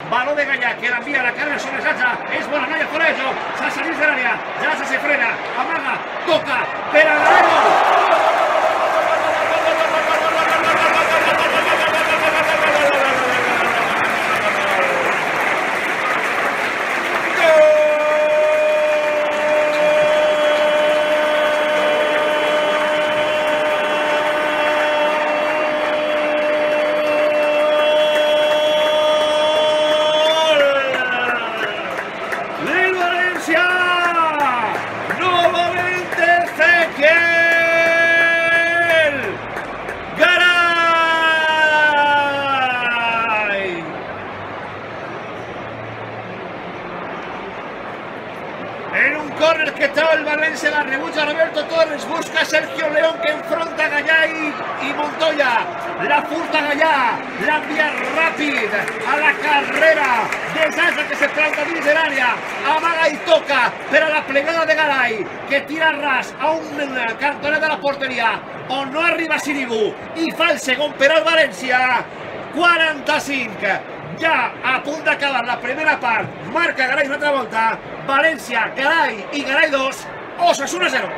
balón de Gallà, que la envía, la carga sobre Sacha, és bona noia por ello, Sacha dins de l'àrea, Sacha se frena, amaga, toca, per a Garay. Nuevamente Ezequiel Garay. En un córner que estaba el Valencia, la rebucha Roberto Torres, busca a Sergio León que enfronta a Gallà y Montoya. La furta Gallà, la envía rápida a la carrera de Sacha que se planta dins de l'àrea, amaga y toca, pero la plegada de Garay que tira ras a un cantonet de la porteria on no arriba Sirigu i fa el segon per al València. 45, ja a punt d'acabar la primera part, marca Garay una altra volta, València, Garay i Garay 2, Osasuna 0.